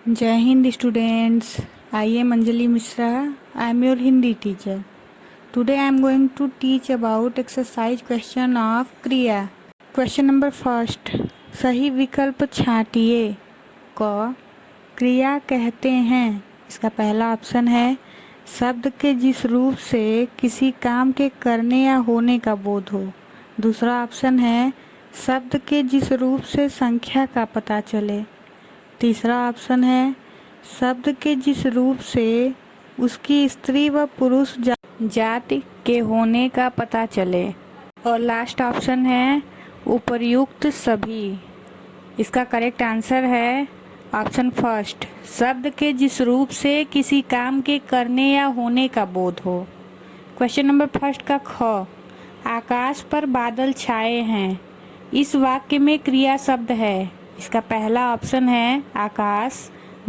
जय Hind students. I am Anjali Mishra. I am your Hindi teacher. Today I am going to teach about exercise question of क्रिया. Question number first. सही विकल्प छांटिए. क क्रिया कहते हैं. इसका पहला ऑप्शन है शब्द के जिस रूप से किसी काम के करने या होने का बोध हो. दूसरा ऑप्शन है शब्द के जिस रूप से संख्या का पता चले. तीसरा ऑप्शन है शब्द के जिस रूप से उसकी स्त्री व पुरुष जाति के होने का पता चले. और लास्ट ऑप्शन है उपर्युक्त सभी. इसका करेक्ट आंसर है ऑप्शन फर्स्ट, शब्द के जिस रूप से किसी काम के करने या होने का बोध हो. क्वेश्चन नंबर फर्स्ट का ख, आकाश पर बादल छाए हैं. इस वाक्य में क्रिया शब्द है. इसका पहला ऑप्शन है आकाश,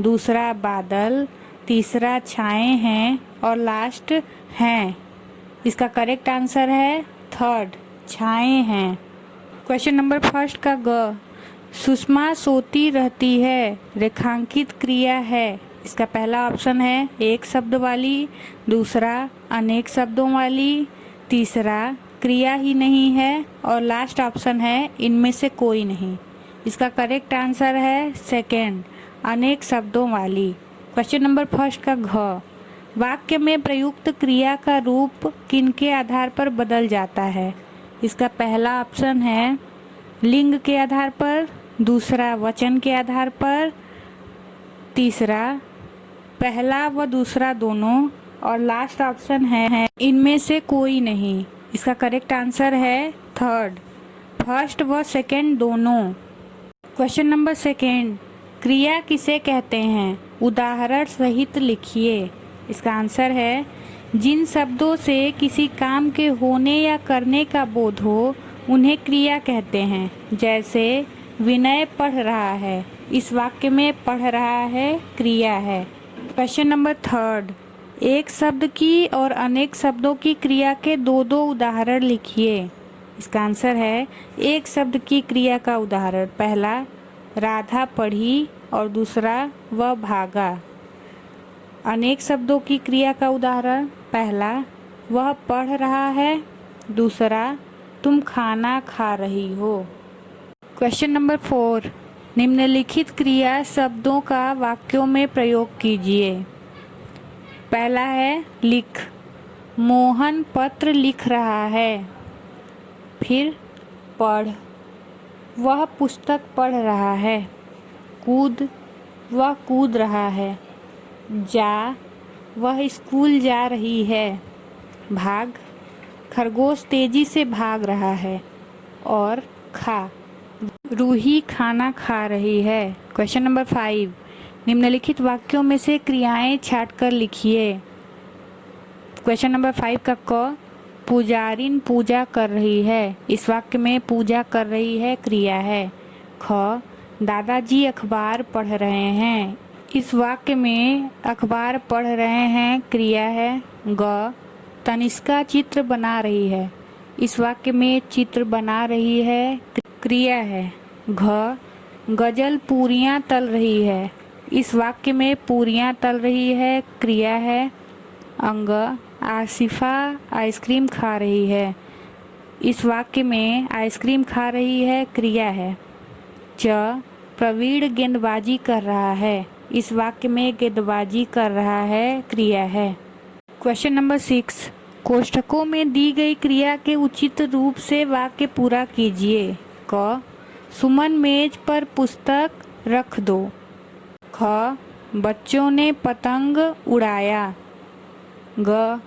दूसरा बादल, तीसरा छाए हैं और लास्ट हैं. इसका करेक्ट आंसर है थर्ड, छाए हैं. क्वेश्चन नंबर फर्स्ट का ग, सुषमा सोती रहती है रेखांकित क्रिया है. इसका पहला ऑप्शन है एक शब्द वाली, दूसरा अनेक शब्दों वाली, तीसरा क्रिया ही नहीं है और लास्ट ऑप्शन है इनमें से कोई नहीं. इसका करेक्ट आंसर है सेकेंड, अनेक शब्दों वाली. क्वेश्चन नंबर फर्स्ट का घ, वाक्य में प्रयुक्त क्रिया का रूप किनके आधार पर बदल जाता है. इसका पहला ऑप्शन है लिंग के आधार पर, दूसरा वचन के आधार पर, तीसरा पहला व दूसरा दोनों और लास्ट ऑप्शन है इनमें से कोई नहीं. इसका करेक्ट आंसर है थर्ड, फर्स्ट व सेकेंड दोनों. क्वेश्चन नंबर सेकेंड, क्रिया किसे कहते हैं, उदाहरण सहित लिखिए. इसका आंसर है जिन शब्दों से किसी काम के होने या करने का बोध हो उन्हें क्रिया कहते हैं. जैसे विनय पढ़ रहा है, इस वाक्य में पढ़ रहा है क्रिया है. क्वेश्चन नंबर थर्ड, एक शब्द की और अनेक शब्दों की क्रिया के दो दो उदाहरण लिखिए. इसका आंसर है एक शब्द की क्रिया का उदाहरण, पहला राधा पढ़ी और दूसरा वह भागा. अनेक शब्दों की क्रिया का उदाहरण, पहला वह पढ़ रहा है, दूसरा तुम खाना खा रही हो. क्वेश्चन नंबर 4, निम्नलिखित क्रिया शब्दों का वाक्यों में प्रयोग कीजिए. पहला है लिख, मोहन पत्र लिख रहा है. फिर पढ़, वह पुस्तक पढ़ रहा है. कूद, वह कूद रहा है. जा, वह स्कूल जा रही है. भाग, खरगोश तेजी से भाग रहा है. और खा, रूही खाना खा रही है. क्वेश्चन नंबर 5, निम्नलिखित वाक्यों में से क्रियाएं छांटकर लिखिए. क्वेश्चन नंबर 5 का क, पुजारिन पूजा कर रही है. इस वाक्य में पूजा कर रही है क्रिया है. ख, दादाजी अखबार पढ़ रहे हैं. इस वाक्य में अखबार पढ़ रहे हैं क्रिया है. ग, तनिष्का चित्र बना रही है. इस वाक्य में चित्र बना रही है क्रिया है. घ, गजल पूरियां तल रही है. इस वाक्य में पूरियां तल रही है क्रिया है. अंग, आसिफा आइसक्रीम खा रही है. इस वाक्य में आइसक्रीम खा रही है क्रिया है. च, प्रवीण गेंदबाजी कर रहा है. इस वाक्य में गेंदबाजी कर रहा है क्रिया है. क्वेश्चन नंबर 6, कोष्ठकों में दी गई क्रिया के उचित रूप से वाक्य पूरा कीजिए. क, सुमन मेज पर पुस्तक रख दो. ख, बच्चों ने पतंग उड़ाया. ग,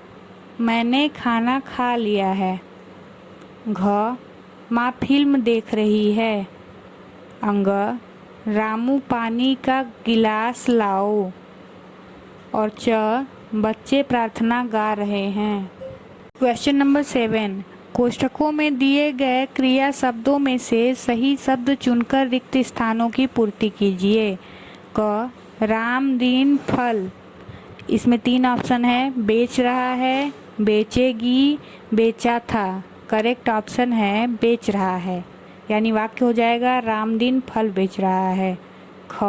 मैंने खाना खा लिया है. घ, माँ फिल्म देख रही है. अंग, रामू पानी का गिलास लाओ. और च, बच्चे प्रार्थना गा रहे हैं. क्वेश्चन नंबर 7, कोष्ठकों में दिए गए क्रिया शब्दों में से सही शब्द चुनकर रिक्त स्थानों की पूर्ति कीजिए. क, राम दिन फल. इसमें 3 ऑप्शन है, बेच रहा है, बेचेगी, बेचा था. करेक्ट ऑप्शन है बेच रहा है, यानी वाक्य हो जाएगा राम दिन फल बेच रहा है. ख,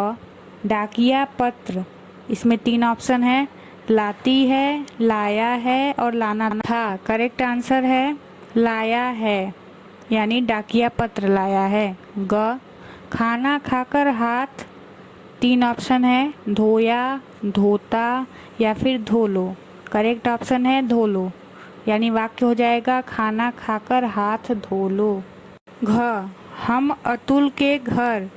डाकिया पत्र, इसमें 3 ऑप्शन है, लाती है, लाया है और लाना था। करेक्ट आंसर है लाया है, यानी डाकिया पत्र लाया है। ग, खाना खाकर हाथ, 3 ऑप्शन है, धोया, धोता या फिर धो लो। करेक्ट ऑप्शन है धो लो, यानी वाक्य हो जाएगा खाना खाकर हाथ धो लो। घ, हम अतुल के घर,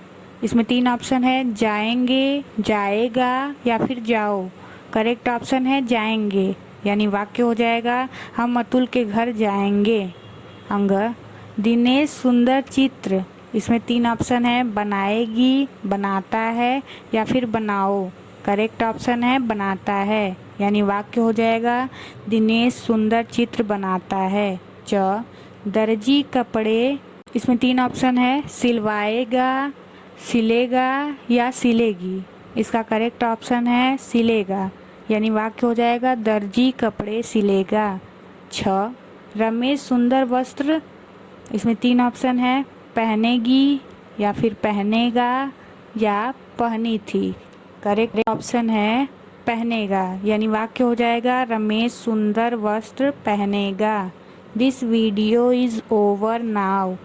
इसमें 3 ऑप्शन है, जाएंगे, जाएगा या फिर जाओ। करेक्ट ऑप्शन है जाएंगे, यानी वाक्य हो जाएगा हम अतुल के घर जाएंगे। अंग, दिनेश सुंदर चित्र, इसमें 3 ऑप्शन है, बनाएगी, बनाता है या फिर बनाओ। करेक्ट ऑप्शन है बनाता है, यानी वाक्य हो जाएगा दिनेश सुंदर चित्र बनाता है। च, दर्जी कपड़े, इसमें 3 ऑप्शन है, सिलवाएगा, सिलेगा या सिलेगी। इसका करेक्ट ऑप्शन है सिलेगा, यानी वाक्य हो जाएगा दर्जी कपड़े सिलेगा। छ, रमेश सुंदर वस्त्र, इसमें 3 ऑप्शन है, पहनेगी या फिर पहनेगा या पहनी थी। करेक्ट ऑप्शन है पहनेगा, यानी वाक्य हो जाएगा रमेश सुंदर वस्त्र पहनेगा। This video is over now.